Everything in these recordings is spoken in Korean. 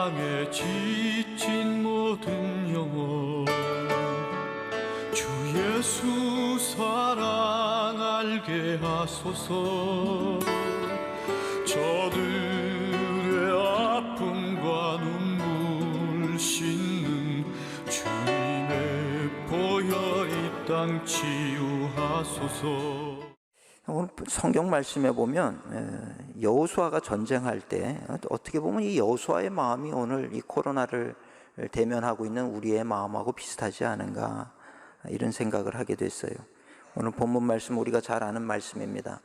땅에 지친 모든 영혼 주 예수 사랑 알게 하소서. 저들의 아픔과 눈물 씻는 주님의 보혈 이 땅 치유하소서. 오늘 성경 말씀에 보면 여호수아가 전쟁할 때 어떻게 보면 이 여호수아의 마음이 오늘 이 코로나를 대면하고 있는 우리의 마음하고 비슷하지 않은가, 이런 생각을 하게 됐어요. 오늘 본문 말씀 우리가 잘 아는 말씀입니다.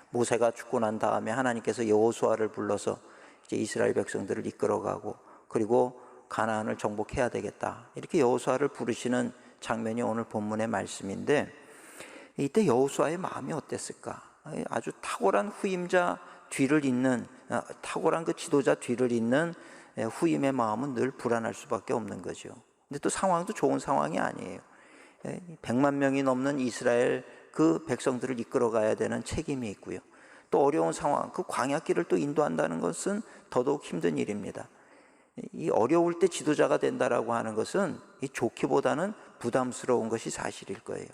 모세가 죽고 난 다음에 하나님께서 여호수아를 불러서 이제 이스라엘 백성들을 이끌어가고 그리고 가나안을 정복해야 되겠다, 이렇게 여호수아를 부르시는 장면이 오늘 본문의 말씀인데, 이때 여호수아의 마음이 어땠을까? 아주 탁월한 후임자 뒤를 잇는, 탁월한 그 지도자 뒤를 잇는 후임의 마음은 늘 불안할 수밖에 없는 거죠. 근데 또 상황도 좋은 상황이 아니에요. 100만 명이 넘는 이스라엘 그 백성들을 이끌어 가야 되는 책임이 있고요. 또 어려운 상황, 그 광야길을 또 인도한다는 것은 더더욱 힘든 일입니다. 이 어려울 때 지도자가 된다라고 하는 것은 이 좋기보다는 부담스러운 것이 사실일 거예요.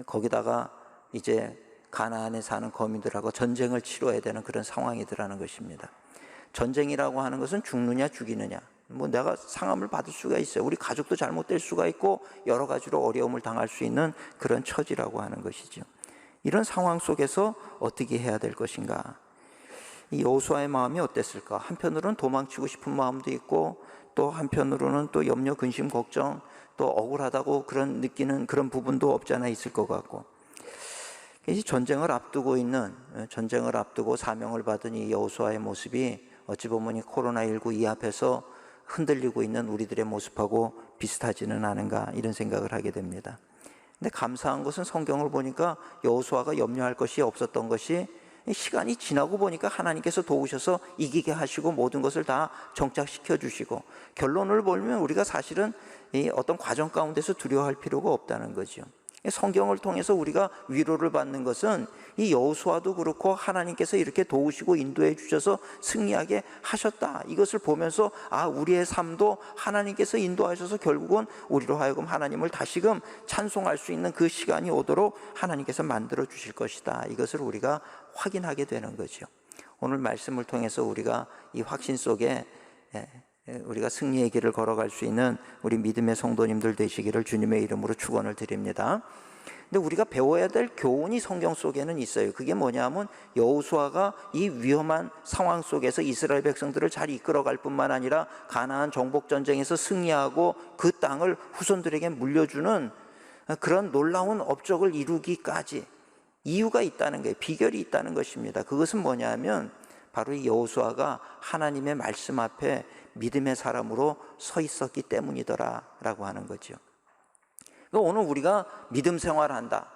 거기다가 이제 가나안에 사는 거민들하고 전쟁을 치러야 되는 그런 상황이더라는 것입니다. 전쟁이라고 하는 것은 죽느냐 죽이느냐, 내가 상함을 받을 수가 있어요. 우리 가족도 잘못될 수가 있고 여러 가지로 어려움을 당할 수 있는 그런 처지라고 하는 것이죠. 이런 상황 속에서 어떻게 해야 될 것인가? 이 여호수아의 마음이 어땠을까? 한편으로는 도망치고 싶은 마음도 있고, 또 한편으로는 또 염려, 근심, 걱정, 또 억울하다고 그런 느끼는 그런 부분도 없지 않아 있을 것 같고, 이 전쟁을 앞두고 사명을 받은 이 여호수아의 모습이 어찌 보면 이 코로나19 이 앞에서 흔들리고 있는 우리들의 모습하고 비슷하지는 않은가, 이런 생각을 하게 됩니다. 근데 감사한 것은 성경을 보니까 여호수아가 염려할 것이 없었던 것이, 시간이 지나고 보니까 하나님께서 도우셔서 이기게 하시고 모든 것을 다 정착시켜 주시고, 결론을 보면 우리가 사실은 이 어떤 과정 가운데서 두려워할 필요가 없다는 거죠. 성경을 통해서 우리가 위로를 받는 것은 이 여호수아도 그렇고 하나님께서 이렇게 도우시고 인도해 주셔서 승리하게 하셨다, 이것을 보면서 우리의 삶도 하나님께서 인도하셔서 결국은 우리로 하여금 하나님을 다시금 찬송할 수 있는 그 시간이 오도록 하나님께서 만들어 주실 것이다, 이것을 우리가 확인하게 되는 거죠. 오늘 말씀을 통해서 우리가 이 확신 속에 우리가 승리의 길을 걸어갈 수 있는 우리 믿음의 성도님들 되시기를 주님의 이름으로 축원을 드립니다. 근데 우리가 배워야 될 교훈이 성경 속에는 있어요. 그게 뭐냐면 여호수아가 이 위험한 상황 속에서 이스라엘 백성들을 잘 이끌어갈 뿐만 아니라 가나안 정복 전쟁에서 승리하고 그 땅을 후손들에게 물려주는 그런 놀라운 업적을 이루기까지 이유가 있다는 거예요. 비결이 있다는 것입니다. 그것은 뭐냐면 바로 이 여호수아가 하나님의 말씀 앞에 믿음의 사람으로 서 있었기 때문이더라 라고 하는 거죠. 오늘 우리가 믿음 생활한다,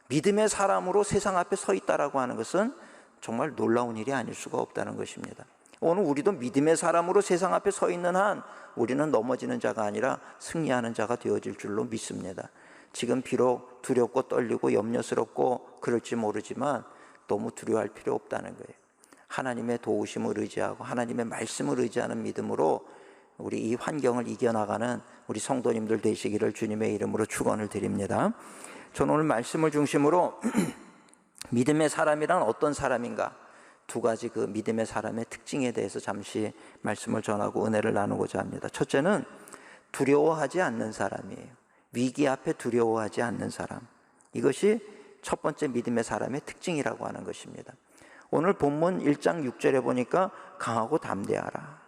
믿음의 사람으로 세상 앞에 서 있다라고 하는 것은 정말 놀라운 일이 아닐 수가 없다는 것입니다. 오늘 우리도 믿음의 사람으로 세상 앞에 서 있는 한 우리는 넘어지는 자가 아니라 승리하는 자가 되어질 줄로 믿습니다. 지금 비록 두렵고 떨리고 염려스럽고 그럴지 모르지만 너무 두려워할 필요 없다는 거예요. 하나님의 도우심을 의지하고 하나님의 말씀을 의지하는 믿음으로 우리 이 환경을 이겨나가는 우리 성도님들 되시기를 주님의 이름으로 축원을 드립니다. 저는 오늘 말씀을 중심으로 믿음의 사람이란 어떤 사람인가, 두 가지 그 믿음의 사람의 특징에 대해서 잠시 말씀을 전하고 은혜를 나누고자 합니다. 첫째는 두려워하지 않는 사람이에요. 위기 앞에 두려워하지 않는 사람, 이것이 첫 번째 믿음의 사람의 특징이라고 하는 것입니다. 오늘 본문 1장 6절에 보니까 강하고 담대하라,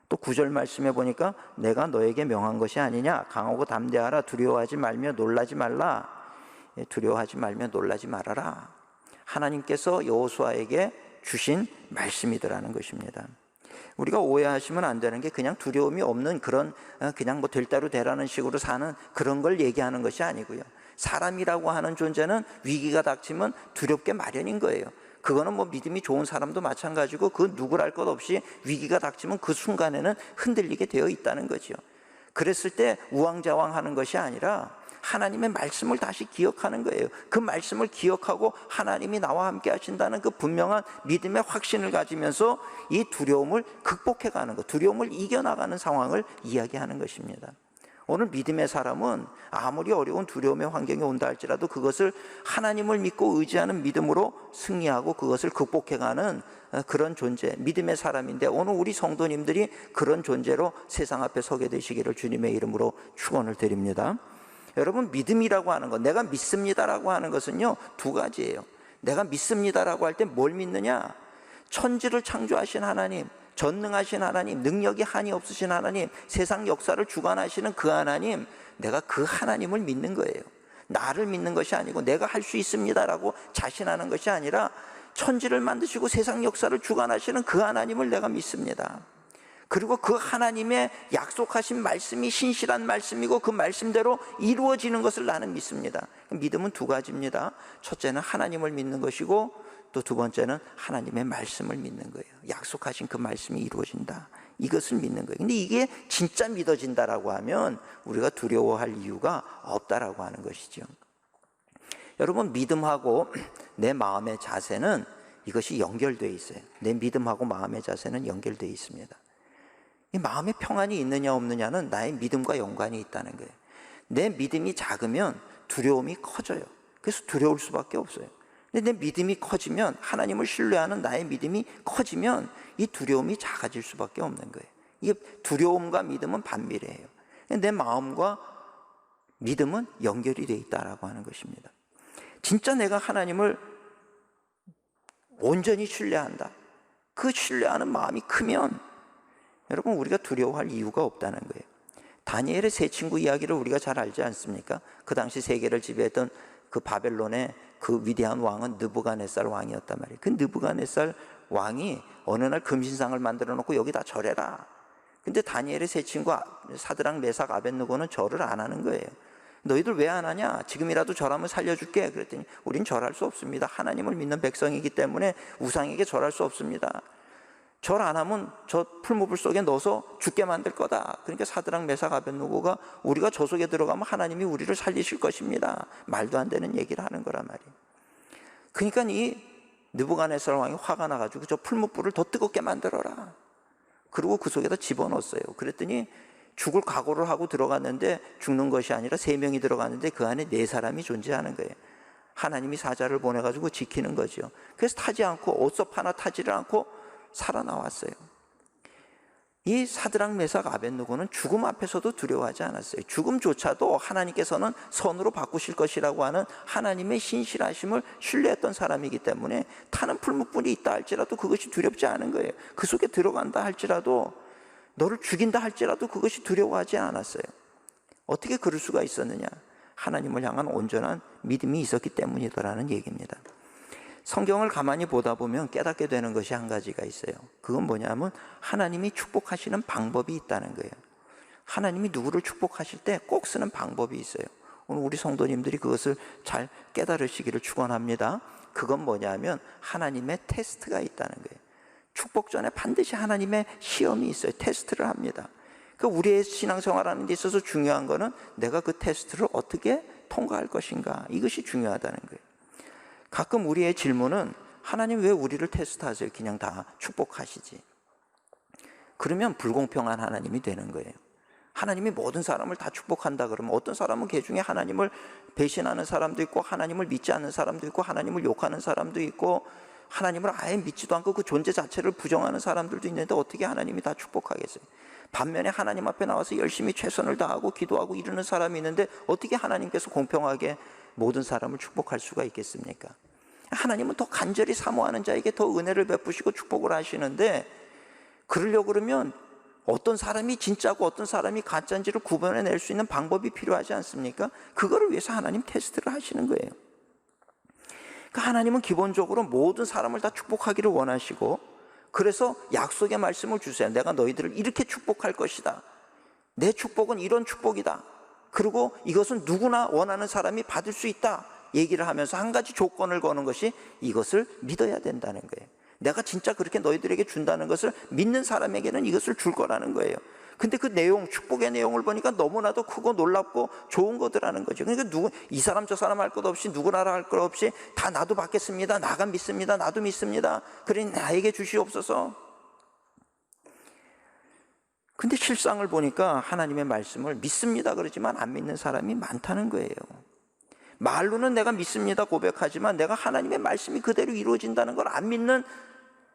또 9절 말씀에 보니까 내가 너에게 명한 것이 아니냐, 강하고 담대하라, 두려워하지 말며 놀라지 말라. 두려워하지 말며 놀라지 말아라, 하나님께서 여호수아에게 주신 말씀이더라는 것입니다. 우리가 오해하시면 안 되는 게 그냥 두려움이 없는 그런 그냥 될 대로 되라는 식으로 사는 그런 걸 얘기하는 것이 아니고요. 사람이라고 하는 존재는 위기가 닥치면 두렵게 마련인 거예요. 그거는 믿음이 좋은 사람도 마찬가지고 그 누구랄 것 없이 위기가 닥치면 그 순간에는 흔들리게 되어 있다는 거죠. 그랬을 때 우왕좌왕하는 것이 아니라 하나님의 말씀을 다시 기억하는 거예요. 그 말씀을 기억하고 하나님이 나와 함께 하신다는 그 분명한 믿음의 확신을 가지면서 이 두려움을 극복해가는 것, 두려움을 이겨나가는 상황을 이야기하는 것입니다. 오늘 믿음의 사람은 아무리 어려운 두려움의 환경이 온다 할지라도 그것을 하나님을 믿고 의지하는 믿음으로 승리하고 그것을 극복해가는 그런 존재, 믿음의 사람인데, 오늘 우리 성도님들이 그런 존재로 세상 앞에 서게 되시기를 주님의 이름으로 축원을 드립니다. 여러분, 믿음이라고 하는 것, 내가 믿습니다라고 하는 것은요, 두 가지예요. 내가 믿습니다라고 할 때 뭘 믿느냐? 천지를 창조하신 하나님, 전능하신 하나님, 능력이 한이 없으신 하나님, 세상 역사를 주관하시는 그 하나님, 내가 그 하나님을 믿는 거예요. 나를 믿는 것이 아니고 내가 할 수 있습니다라고 자신하는 것이 아니라 천지를 만드시고 세상 역사를 주관하시는 그 하나님을 내가 믿습니다. 그리고 그 하나님의 약속하신 말씀이 신실한 말씀이고 그 말씀대로 이루어지는 것을 나는 믿습니다. 믿음은 두 가지입니다. 첫째는 하나님을 믿는 것이고 또 두 번째는 하나님의 말씀을 믿는 거예요. 약속하신 그 말씀이 이루어진다, 이것을 믿는 거예요. 근데 이게 진짜 믿어진다라고 하면 우리가 두려워할 이유가 없다라고 하는 것이죠. 여러분, 믿음하고 내 마음의 자세는 이것이 연결되어 있어요. 내 믿음하고 마음의 자세는 연결되어 있습니다. 이 마음의 평안이 있느냐 없느냐는 나의 믿음과 연관이 있다는 거예요. 내 믿음이 작으면 두려움이 커져요. 그래서 두려울 수밖에 없어요. 근데 내 믿음이 커지면, 하나님을 신뢰하는 나의 믿음이 커지면 이 두려움이 작아질 수밖에 없는 거예요. 이게 두려움과 믿음은 반비례해요. 내 마음과 믿음은 연결이 되어 있다라고 하는 것입니다. 진짜 내가 하나님을 온전히 신뢰한다, 그 신뢰하는 마음이 크면 여러분, 우리가 두려워할 이유가 없다는 거예요. 다니엘의 세 친구 이야기를 우리가 잘 알지 않습니까? 그 당시 세계를 지배했던 그 바벨론의 그 위대한 왕은 느부갓네살 왕이었단 말이에요. 그 느부갓네살 왕이 어느 날 금신상을 만들어 놓고 여기다 절해라. 근데 다니엘의 세 친구 사드락, 메삭, 아벳느고는 절을 안 하는 거예요. 너희들 왜 안 하냐? 지금이라도 절하면 살려줄게. 그랬더니 우린 절할 수 없습니다. 하나님을 믿는 백성이기 때문에 우상에게 절할 수 없습니다. 절 안 하면 저 풀무불 속에 넣어서 죽게 만들 거다. 그러니까 사드락, 메삭, 아벳느고가 우리가 저 속에 들어가면 하나님이 우리를 살리실 것입니다. 말도 안 되는 얘기를 하는 거란 말이에요. 그러니까 이 느부갓네살 왕이 화가 나가지고 저 풀무불을 더 뜨겁게 만들어라. 그리고 그 속에다 집어넣었어요. 그랬더니 죽을 각오를 하고 들어갔는데 죽는 것이 아니라 3명이 들어갔는데 그 안에 4사람이 존재하는 거예요. 하나님이 사자를 보내가지고 지키는 거죠. 그래서 타지 않고, 옷섭 하나 타지를 않고 살아나왔어요. 이 사드락, 메삭, 아벳느고는 죽음 앞에서도 두려워하지 않았어요. 죽음조차도 하나님께서는 선으로 바꾸실 것이라고 하는 하나님의 신실하심을 신뢰했던 사람이기 때문에 타는 풀무불이 있다 할지라도 그것이 두렵지 않은 거예요. 그 속에 들어간다 할지라도, 너를 죽인다 할지라도 그것이 두려워하지 않았어요. 어떻게 그럴 수가 있었느냐? 하나님을 향한 온전한 믿음이 있었기 때문이더라는 얘기입니다. 성경을 가만히 보다 보면 깨닫게 되는 것이 한 가지가 있어요. 그건 뭐냐면 하나님이 축복하시는 방법이 있다는 거예요. 하나님이 누구를 축복하실 때 꼭 쓰는 방법이 있어요. 오늘 우리 성도님들이 그것을 잘 깨달으시기를 축원합니다. 그건 뭐냐면 하나님의 테스트가 있다는 거예요. 축복 전에 반드시 하나님의 시험이 있어요. 테스트를 합니다. 그러니까 우리의 신앙생활하는 데 있어서 중요한 거는 내가 그 테스트를 어떻게 통과할 것인가, 이것이 중요하다는 거예요. 가끔 우리의 질문은 하나님 왜 우리를 테스트하세요? 그냥 다 축복하시지. 그러면 불공평한 하나님이 되는 거예요. 하나님이 모든 사람을 다 축복한다 그러면 어떤 사람은 그 중에 하나님을 배신하는 사람도 있고, 하나님을 믿지 않는 사람도 있고, 하나님을 욕하는 사람도 있고, 하나님을 아예 믿지도 않고 그 존재 자체를 부정하는 사람들도 있는데 어떻게 하나님이 다 축복하겠어요? 반면에 하나님 앞에 나와서 열심히 최선을 다하고 기도하고 이러는 사람이 있는데 어떻게 하나님께서 공평하게 모든 사람을 축복할 수가 있겠습니까? 하나님은 더 간절히 사모하는 자에게 더 은혜를 베푸시고 축복을 하시는데, 그러려고 그러면 어떤 사람이 진짜고 어떤 사람이 가짜인지를 구분해낼 수 있는 방법이 필요하지 않습니까? 그거를 위해서 하나님 테스트를 하시는 거예요. 그러니까 하나님은 기본적으로 모든 사람을 다 축복하기를 원하시고, 그래서 약속의 말씀을 주세요. 내가 너희들을 이렇게 축복할 것이다. 내 축복은 이런 축복이다. 그리고 이것은 누구나 원하는 사람이 받을 수 있다. 얘기를 하면서 한 가지 조건을 거는 것이 이것을 믿어야 된다는 거예요. 내가 진짜 그렇게 너희들에게 준다는 것을 믿는 사람에게는 이것을 줄 거라는 거예요. 근데 그 내용, 축복의 내용을 보니까 너무나도 크고 놀랍고 좋은 거더라는 거죠. 그러니까 이 사람 저 사람 할 것 없이, 누구나라 할 것 없이 다 나도 받겠습니다. 나가 믿습니다. 나도 믿습니다. 그러니 나에게 주시옵소서. 근데 실상을 보니까 하나님의 말씀을 믿습니다 그러지만 안 믿는 사람이 많다는 거예요. 말로는 내가 믿습니다 고백하지만 내가 하나님의 말씀이 그대로 이루어진다는 걸 안 믿는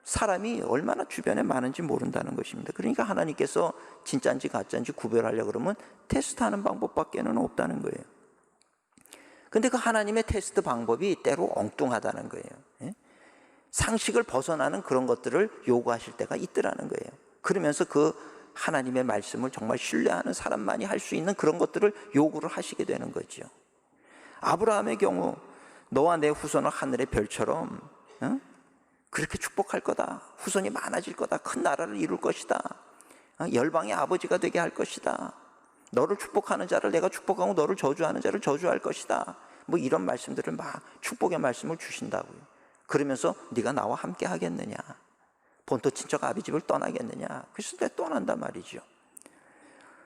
사람이 얼마나 주변에 많은지 모른다는 것입니다. 그러니까 하나님께서 진짜인지 가짜인지 구별하려고 그러면 테스트하는 방법밖에는 없다는 거예요. 근데 그 하나님의 테스트 방법이 때로 엉뚱하다는 거예요. 상식을 벗어나는 그런 것들을 요구하실 때가 있더라는 거예요. 그러면서 그 하나님의 말씀을 정말 신뢰하는 사람만이 할 수 있는 그런 것들을 요구를 하시게 되는 거죠. 아브라함의 경우 너와 내 후손은 하늘의 별처럼 그렇게 축복할 거다. 후손이 많아질 거다. 큰 나라를 이룰 것이다. 열방의 아버지가 되게 할 것이다. 너를 축복하는 자를 내가 축복하고 너를 저주하는 자를 저주할 것이다. 뭐 이런 말씀들을 막 축복의 말씀을 주신다고요. 그러면서 네가 나와 함께 하겠느냐, 본토 친척 아비 집을 떠나겠느냐. 그래서 내가 떠난단 말이죠.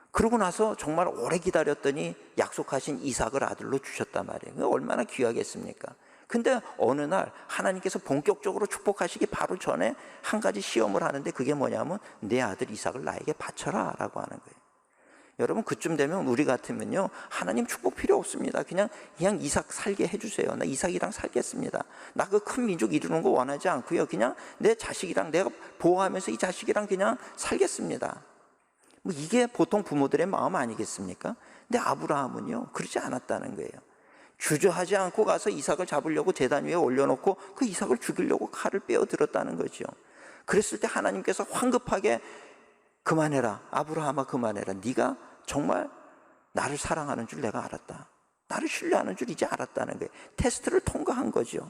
그러고 나서 정말 오래 기다렸더니 약속하신 이삭을 아들로 주셨단 말이에요. 얼마나 귀하겠습니까? 근데 어느 날 하나님께서 본격적으로 축복하시기 바로 전에 한 가지 시험을 하는데 그게 뭐냐면 내 아들 이삭을 나에게 바쳐라 라고 하는 거예요. 여러분 그쯤 되면 우리 같으면요, 하나님 축복 필요 없습니다. 그냥 이삭 살게 해주세요. 나 이삭이랑 살겠습니다. 나 그 큰 민족 이루는 거 원하지 않고요, 그냥 내 자식이랑 내가 보호하면서 이 자식이랑 그냥 살겠습니다. 뭐 이게 보통 부모들의 마음 아니겠습니까? 근데 아브라함은요 그러지 않았다는 거예요. 주저하지 않고 가서 이삭을 잡으려고 제단 위에 올려놓고 그 이삭을 죽이려고 칼을 빼어들었다는 거죠. 그랬을 때 하나님께서 황급하게 그만해라, 아브라함아 그만해라. 네가 정말 나를 사랑하는 줄 내가 알았다. 나를 신뢰하는 줄 이제 알았다는 거예요. 테스트를 통과한 거죠.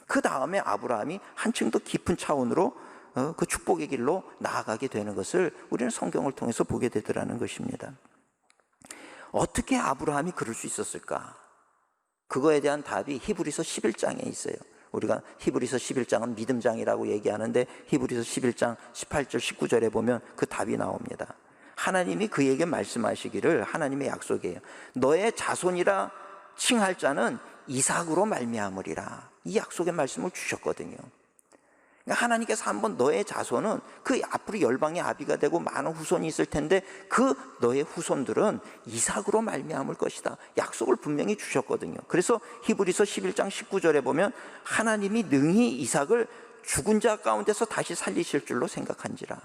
그 다음에 아브라함이 한층 더 깊은 차원으로 그 축복의 길로 나아가게 되는 것을 우리는 성경을 통해서 보게 되더라는 것입니다. 어떻게 아브라함이 그럴 수 있었을까? 그거에 대한 답이 히브리서 11장에 있어요. 우리가 히브리서 11장은 믿음장이라고 얘기하는데 히브리서 11장 18절 19절에 보면 그 답이 나옵니다. 하나님이 그에게 말씀하시기를, 하나님의 약속이에요. 너의 자손이라 칭할 자는 이삭으로 말미암으리라. 이 약속의 말씀을 주셨거든요. 하나님께서 한번 너의 자손은 그 앞으로 열방의 아비가 되고 많은 후손이 있을 텐데 그 너의 후손들은 이삭으로 말미암을 것이다. 약속을 분명히 주셨거든요. 그래서 히브리서 11장 19절에 보면 하나님이 능히 이삭을 죽은 자 가운데서 다시 살리실 줄로 생각한지라.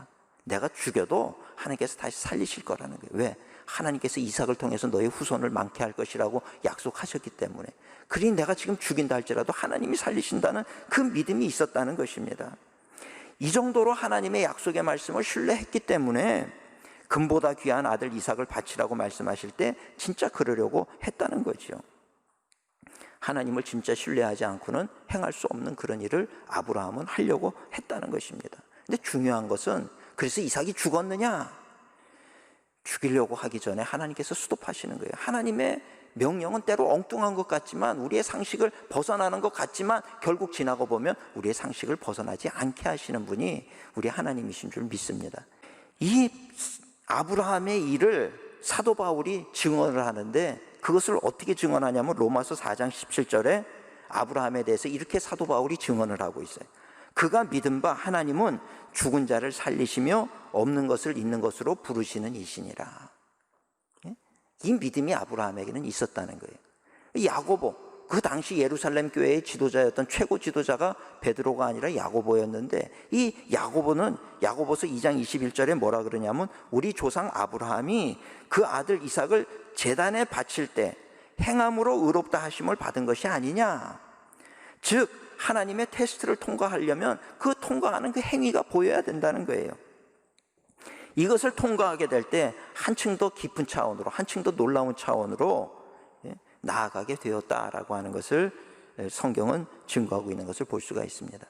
내가 죽여도 하나님께서 다시 살리실 거라는 거예요. 왜? 하나님께서 이삭을 통해서 너의 후손을 많게 할 것이라고 약속하셨기 때문에. 그러니 내가 지금 죽인다 할지라도 하나님이 살리신다는 그 믿음이 있었다는 것입니다. 이 정도로 하나님의 약속의 말씀을 신뢰했기 때문에 금보다 귀한 아들 이삭을 바치라고 말씀하실 때 진짜 그러려고 했다는 거죠. 하나님을 진짜 신뢰하지 않고는 행할 수 없는 그런 일을 아브라함은 하려고 했다는 것입니다. 근데 중요한 것은 그래서 이삭이 죽었느냐? 죽이려고 하기 전에 하나님께서 스톱하시는 거예요. 하나님의 명령은 때로 엉뚱한 것 같지만, 우리의 상식을 벗어나는 것 같지만 결국 지나고 보면 우리의 상식을 벗어나지 않게 하시는 분이 우리 하나님이신 줄 믿습니다. 이 아브라함의 일을 사도 바울이 증언을 하는데 그것을 어떻게 증언하냐면 로마서 4장 17절에 아브라함에 대해서 이렇게 사도 바울이 증언을 하고 있어요. 그가 믿은 바 하나님은 죽은 자를 살리시며 없는 것을 있는 것으로 부르시는 이시니라. 이 믿음이 아브라함에게는 있었다는 거예요. 야고보, 그 당시 예루살렘 교회의 지도자였던 최고 지도자가 베드로가 아니라 야고보였는데, 이 야고보는 야고보서 2장 21절에 뭐라 그러냐면 우리 조상 아브라함이 그 아들 이삭을 제단에 바칠 때 행함으로 의롭다 하심을 받은 것이 아니냐. 즉 하나님의 테스트를 통과하려면 그 통과하는 그 행위가 보여야 된다는 거예요. 이것을 통과하게 될 때 한층 더 깊은 차원으로, 한층 더 놀라운 차원으로 나아가게 되었다라고 하는 것을 성경은 증거하고 있는 것을 볼 수가 있습니다.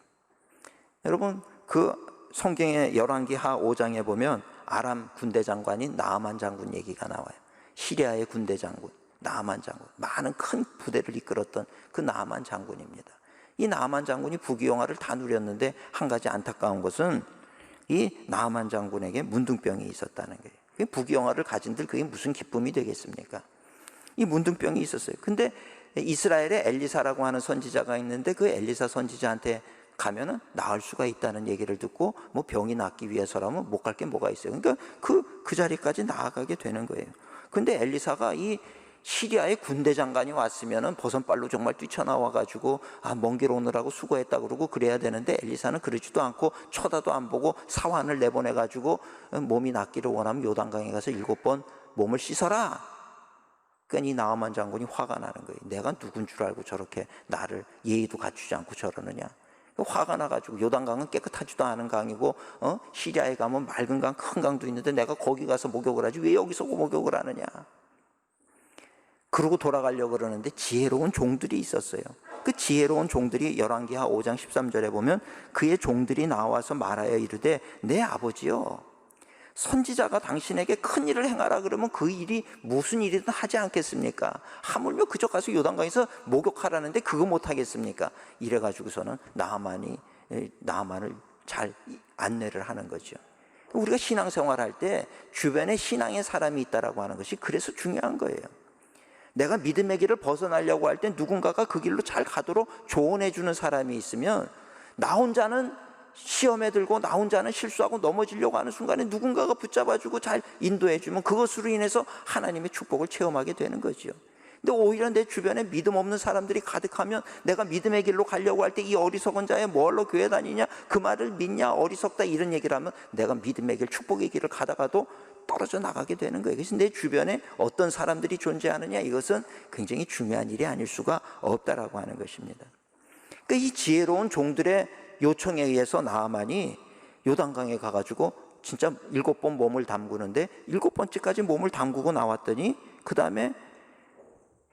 여러분, 그 성경의 열왕기하 5장에 보면 아람 군대 장관인 나아만 장군 얘기가 나와요. 시리아의 군대 장군 나아만 장군, 많은 큰 부대를 이끌었던 그 나아만 장군입니다. 이 나아만 장군이 부귀영화를 다 누렸는데 한 가지 안타까운 것은 이 나아만 장군에게 문둥병이 있었다는 거예요. 부귀영화를 가진들 그게 무슨 기쁨이 되겠습니까? 이 문둥병이 있었어요. 근데 이스라엘에 엘리사라고 하는 선지자가 있는데 그 엘리사 선지자한테 가면은 나을 수가 있다는 얘기를 듣고 뭐 병이 낫기 위해서라면 못 갈 게 뭐가 있어요. 그러니까 그 자리까지 나아가게 되는 거예요. 근데 엘리사가 이 시리아의 군대 장관이 왔으면은 버선발로 정말 뛰쳐나와 가지고 먼 길 오느라고 수고했다 그러고 그래야 되는데 엘리사는 그러지도 않고 쳐다도 안 보고 사환을 내보내 가지고 몸이 낫기를 원하면 요단강에 가서 7번 몸을 씻어라. 그러니까 이 나아만 장군이 화가 나는 거예요. 내가 누군 줄 알고 저렇게 나를 예의도 갖추지 않고 저러느냐. 화가 나가지고 요단강은 깨끗하지도 않은 강이고 시리아에 가면 맑은 강, 큰 강도 있는데 내가 거기 가서 목욕을 하지 왜 여기서 목욕을 하느냐. 그러고 돌아가려고 그러는데 지혜로운 종들이 있었어요. 그 지혜로운 종들이 열왕기하 5장 13절에 보면 그의 종들이 나와서 말하여 이르되 내 아버지여 선지자가 당신에게 큰 일을 행하라 그러면 그 일이 무슨 일이든 하지 않겠습니까? 하물며 그저 가서 요단강에서 목욕하라는데 그거 못하겠습니까? 이래가지고서는 나아만을 잘 안내를 하는 거죠. 우리가 신앙생활할 때 주변에 신앙의 사람이 있다라고 하는 것이 그래서 중요한 거예요. 내가 믿음의 길을 벗어나려고 할 때 누군가가 그 길로 잘 가도록 조언해 주는 사람이 있으면 나 혼자는 시험에 들고 나 혼자는 실수하고 넘어지려고 하는 순간에 누군가가 붙잡아주고 잘 인도해주면 그것으로 인해서 하나님의 축복을 체험하게 되는 거죠. 근데 오히려 내 주변에 믿음 없는 사람들이 가득하면 내가 믿음의 길로 가려고 할 때 이 어리석은 자야 뭘로 교회 다니냐 그 말을 믿냐 어리석다 이런 얘기를 하면 내가 믿음의 길 축복의 길을 가다가도 떨어져 나가게 되는 거예요. 그래서 내 주변에 어떤 사람들이 존재하느냐 이것은 굉장히 중요한 일이 아닐 수가 없다라고 하는 것입니다. 그러니까 이 지혜로운 종들의 요청에 의해서 나아만이 요단강에 가가지고 진짜 7번 몸을 담그는데 7번째까지 몸을 담그고 나왔더니 그 다음에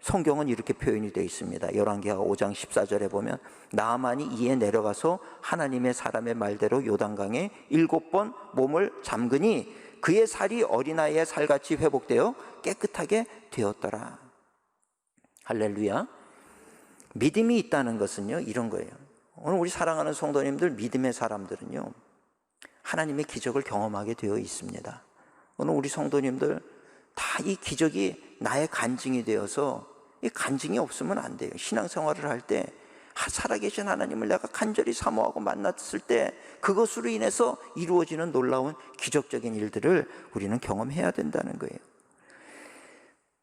성경은 이렇게 표현이 되어 있습니다. 열왕기하 5장 14절에 보면 나아만이 이에 내려가서 하나님의 사람의 말대로 요단강에 7번 몸을 잠그니 그의 살이 어린아이의 살같이 회복되어 깨끗하게 되었더라. 할렐루야. 믿음이 있다는 것은요 이런 거예요. 오늘 우리 사랑하는 성도님들 믿음의 사람들은요 하나님의 기적을 경험하게 되어 있습니다. 오늘 우리 성도님들 다 이 기적이 나의 간증이 되어서 이 간증이 없으면 안 돼요. 신앙생활을 할 때 살아계신 하나님을 내가 간절히 사모하고 만났을 때 그것으로 인해서 이루어지는 놀라운 기적적인 일들을 우리는 경험해야 된다는 거예요.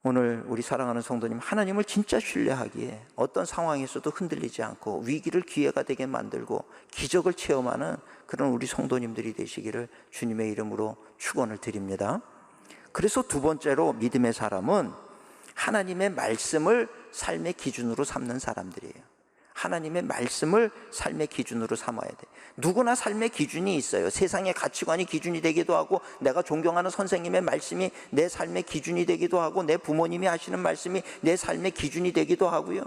오늘 우리 사랑하는 성도님 하나님을 진짜 신뢰하기에 어떤 상황에서도 흔들리지 않고 위기를 기회가 되게 만들고 기적을 체험하는 그런 우리 성도님들이 되시기를 주님의 이름으로 축원을 드립니다. 그래서 두 번째로 믿음의 사람은 하나님의 말씀을 삶의 기준으로 삼는 사람들이에요. 하나님의 말씀을 삶의 기준으로 삼아야 돼. 누구나 삶의 기준이 있어요. 세상의 가치관이 기준이 되기도 하고 내가 존경하는 선생님의 말씀이 내 삶의 기준이 되기도 하고 내 부모님이 하시는 말씀이 내 삶의 기준이 되기도 하고요.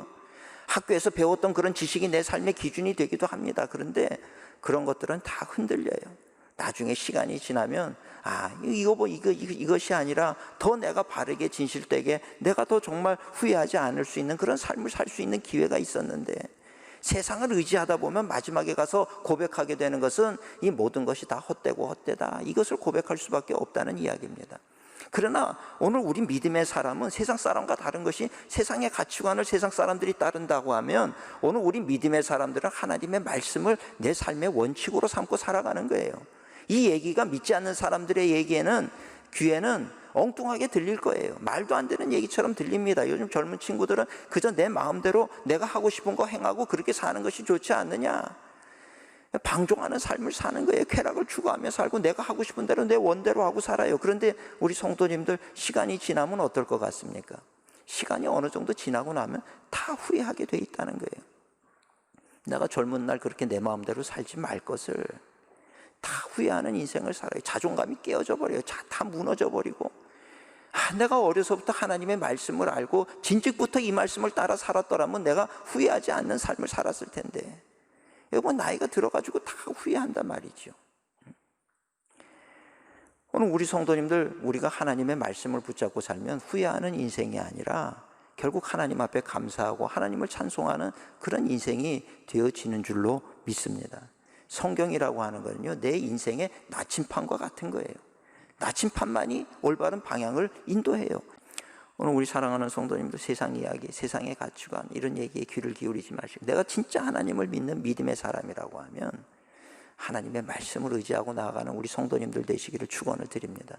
학교에서 배웠던 그런 지식이 내 삶의 기준이 되기도 합니다. 그런데 그런 것들은 다 흔들려요. 나중에 시간이 지나면 이것이 아니라 더 내가 바르게 진실되게 내가 더 정말 후회하지 않을 수 있는 그런 삶을 살 수 있는 기회가 있었는데 세상을 의지하다 보면 마지막에 가서 고백하게 되는 것은 이 모든 것이 다 헛되고 헛되다 이것을 고백할 수밖에 없다는 이야기입니다. 그러나 오늘 우리 믿음의 사람은 세상 사람과 다른 것이 세상의 가치관을 세상 사람들이 따른다고 하면 오늘 우리 믿음의 사람들은 하나님의 말씀을 내 삶의 원칙으로 삼고 살아가는 거예요. 이 얘기가 믿지 않는 사람들의 귀에는 엉뚱하게 들릴 거예요. 말도 안 되는 얘기처럼 들립니다. 요즘 젊은 친구들은 그저 내 마음대로 내가 하고 싶은 거 행하고 그렇게 사는 것이 좋지 않느냐. 방종하는 삶을 사는 거예요. 쾌락을 추구하며 살고 내가 하고 싶은 대로 내 원대로 하고 살아요. 그런데 우리 성도님들 시간이 지나면 어떨 것 같습니까? 시간이 어느 정도 지나고 나면 다 후회하게 돼 있다는 거예요. 내가 젊은 날 그렇게 내 마음대로 살지 말 것을 다 후회하는 인생을 살아요. 자존감이 깨어져 버려요. 다 무너져 버리고 내가 어려서부터 하나님의 말씀을 알고 진즉부터 이 말씀을 따라 살았더라면 내가 후회하지 않는 삶을 살았을 텐데 여러분 나이가 들어가지고 다 후회한단 말이죠. 오늘 우리 성도님들 우리가 하나님의 말씀을 붙잡고 살면 후회하는 인생이 아니라 결국 하나님 앞에 감사하고 하나님을 찬송하는 그런 인생이 되어지는 줄로 믿습니다. 성경이라고 하는 거는요 내 인생의 나침판과 같은 거예요. 나침판만이 올바른 방향을 인도해요. 오늘 우리 사랑하는 성도님들, 세상 이야기, 세상의 가치관 이런 얘기에 귀를 기울이지 마시고, 내가 진짜 하나님을 믿는 믿음의 사람이라고 하면 하나님의 말씀을 의지하고 나아가는 우리 성도님들 되시기를 축원을 드립니다.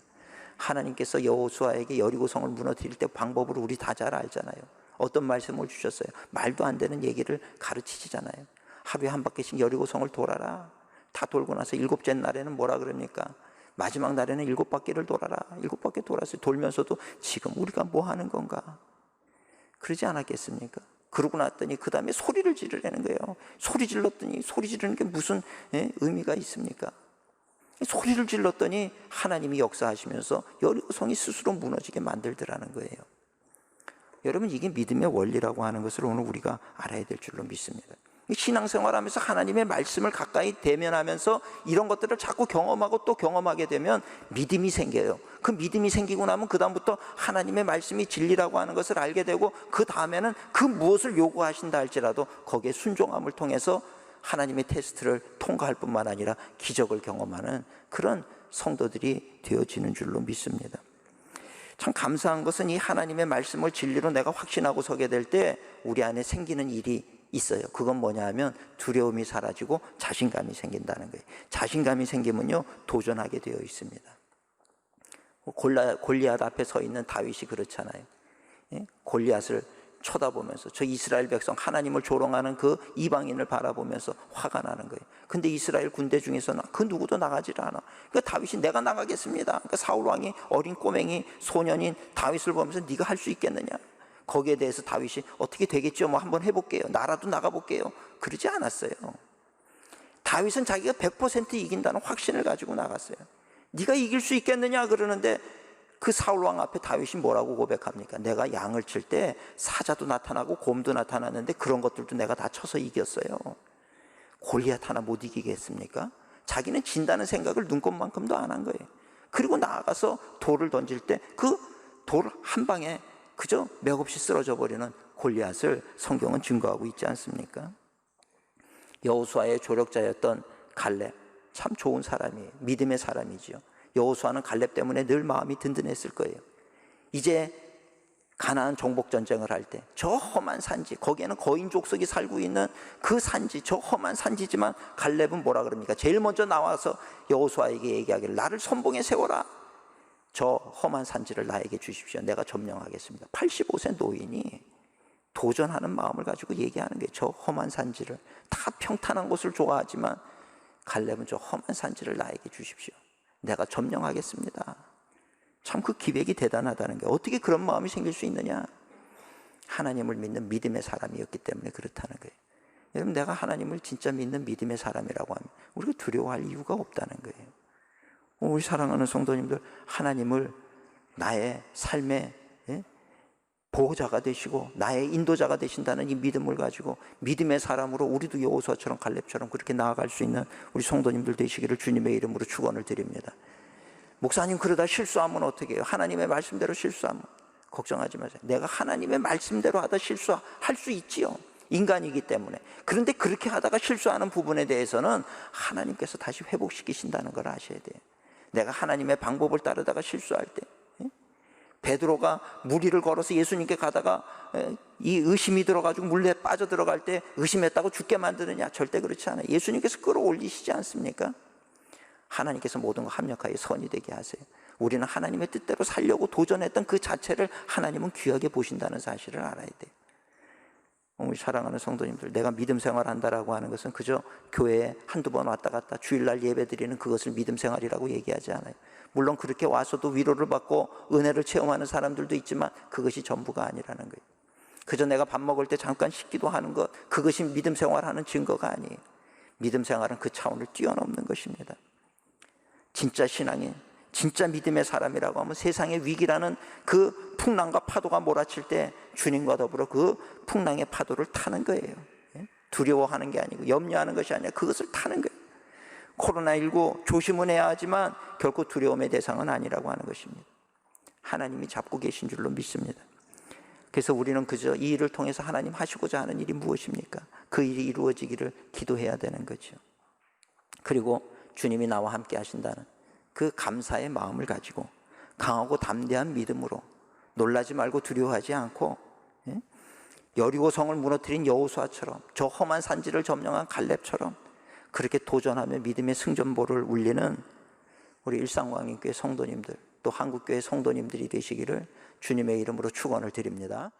하나님께서 여호수아에게 여리고성을 무너뜨릴 때 방법을 우리 다 잘 알잖아요. 어떤 말씀을 주셨어요? 말도 안 되는 얘기를 가르치시잖아요. 하루에 한 바퀴씩 여리고성을 돌아라. 다 돌고 나서 7째 날에는 뭐라 그럽니까? 마지막 날에는 7바퀴를 돌아라. 7바퀴 돌았어요. 돌면서도 지금 우리가 뭐 하는 건가? 그러지 않았겠습니까? 그러고 났더니 그 다음에 소리를 지르라는 거예요. 소리 질렀더니, 소리 지르는 게 무슨 의미가 있습니까? 소리를 질렀더니 하나님이 역사하시면서 여리고성이 스스로 무너지게 만들더라는 거예요. 여러분, 이게 믿음의 원리라고 하는 것을 오늘 우리가 알아야 될 줄로 믿습니다. 신앙생활하면서 하나님의 말씀을 가까이 대면하면서 이런 것들을 자꾸 경험하고 또 경험하게 되면 믿음이 생겨요. 그 믿음이 생기고 나면 그 다음부터 하나님의 말씀이 진리라고 하는 것을 알게 되고, 그 다음에는 그 무엇을 요구하신다 할지라도 거기에 순종함을 통해서 하나님의 테스트를 통과할 뿐만 아니라 기적을 경험하는 그런 성도들이 되어지는 줄로 믿습니다. 참 감사한 것은 이 하나님의 말씀을 진리로 내가 확신하고 서게 될 때 우리 안에 생기는 일이 있어요. 그건 뭐냐 하면 두려움이 사라지고 자신감이 생긴다는 거예요. 자신감이 생기면요, 도전하게 되어 있습니다. 골리앗 앞에 서 있는 다윗이 그렇잖아요. 골리앗을 쳐다보면서, 저 이스라엘 백성 하나님을 조롱하는 그 이방인을 바라보면서 화가 나는 거예요. 근데 이스라엘 군대 중에서는 그 누구도 나가질 않아. 그러니까 다윗이 내가 나가겠습니다. 그러니까 사울 왕이 어린 꼬맹이 소년인 다윗을 보면서 네가 할 수 있겠느냐? 거기에 대해서 다윗이 어떻게 되겠죠? 뭐 한번 해볼게요. 나라도 나가볼게요. 그러지 않았어요. 다윗은 자기가 100% 이긴다는 확신을 가지고 나갔어요. 네가 이길 수 있겠느냐 그러는데, 그 사울왕 앞에 다윗이 뭐라고 고백합니까? 내가 양을 칠 때 사자도 나타나고 곰도 나타났는데 그런 것들도 내가 다 쳐서 이겼어요. 골리앗 하나 못 이기겠습니까? 자기는 진다는 생각을 눈꼽만큼도 안 한 거예요. 그리고 나아가서 돌을 던질 때 그 돌 한 방에 그저 맥없이 쓰러져 버리는 골리앗을 성경은 증거하고 있지 않습니까? 여호수아의 조력자였던 갈렙, 참 좋은 사람이에요. 믿음의 사람이지요. 여호수아는 갈렙 때문에 늘 마음이 든든했을 거예요. 이제 가나안 정복 전쟁을 할 때 저 험한 산지, 거기에는 거인 족속이 살고 있는 그 산지, 저 험한 산지지만 갈렙은 뭐라 그럽니까? 제일 먼저 나와서 여호수아에게 얘기하기를, 나를 선봉에 세워라. 저 험한 산지를 나에게 주십시오. 내가 점령하겠습니다. 85세 노인이 도전하는 마음을 가지고 얘기하는 게, 저 험한 산지를, 다 평탄한 곳을 좋아하지만 갈렙은 저 험한 산지를 나에게 주십시오. 내가 점령하겠습니다. 참 그 기백이 대단하다는 게, 어떻게 그런 마음이 생길 수 있느냐? 하나님을 믿는 믿음의 사람이었기 때문에 그렇다는 거예요. 여러분, 내가 하나님을 진짜 믿는 믿음의 사람이라고 하면 우리가 두려워할 이유가 없다는 거예요. 우리 사랑하는 성도님들, 하나님을 나의 삶의 보호자가 되시고 나의 인도자가 되신다는 이 믿음을 가지고 믿음의 사람으로 우리도 여호수아처럼 갈렙처럼 그렇게 나아갈 수 있는 우리 성도님들 되시기를 주님의 이름으로 축원을 드립니다. 목사님, 그러다 실수하면 어떻게 해요? 하나님의 말씀대로 실수하면 걱정하지 마세요. 내가 하나님의 말씀대로 하다 실수할 수 있지요. 인간이기 때문에. 그런데 그렇게 하다가 실수하는 부분에 대해서는 하나님께서 다시 회복시키신다는 걸 아셔야 돼요. 내가 하나님의 방법을 따르다가 실수할 때, 베드로가 물 위를 걸어서 예수님께 가다가 이 의심이 들어가지고 물에 빠져 들어갈 때 의심했다고 죽게 만드느냐? 절대 그렇지 않아요. 예수님께서 끌어올리시지 않습니까? 하나님께서 모든 거 합력하여 선이 되게 하세요. 우리는 하나님의 뜻대로 살려고 도전했던 그 자체를 하나님은 귀하게 보신다는 사실을 알아야 돼요. 우리 사랑하는 성도님들, 내가 믿음 생활한다라고 하는 것은 그저 교회에 한두 번 왔다 갔다 주일날 예배 드리는 그것을 믿음 생활이라고 얘기하지 않아요. 물론 그렇게 와서도 위로를 받고 은혜를 체험하는 사람들도 있지만 그것이 전부가 아니라는 거예요. 그저 내가 밥 먹을 때 잠깐 식기도 하는 것, 그것이 믿음 생활하는 증거가 아니에요. 믿음 생활은 그 차원을 뛰어넘는 것입니다. 진짜 신앙인, 진짜 믿음의 사람이라고 하면 세상의 위기라는 그 풍랑과 파도가 몰아칠 때 주님과 더불어 그 풍랑의 파도를 타는 거예요. 두려워하는 게 아니고 염려하는 것이 아니라 그것을 타는 거예요. 코로나19 조심은 해야 하지만 결코 두려움의 대상은 아니라고 하는 것입니다. 하나님이 잡고 계신 줄로 믿습니다. 그래서 우리는 그저 이 일을 통해서 하나님 하시고자 하는 일이 무엇입니까? 그 일이 이루어지기를 기도해야 되는 거죠. 그리고 주님이 나와 함께 하신다는 그 감사의 마음을 가지고 강하고 담대한 믿음으로 놀라지 말고 두려워하지 않고, 여리고 성을 무너뜨린 여호수아처럼, 저 험한 산지를 점령한 갈렙처럼 그렇게 도전하며 믿음의 승전보를 울리는 우리 일상광인교회 성도님들, 또 한국교회 성도님들이 되시기를 주님의 이름으로 축원을 드립니다.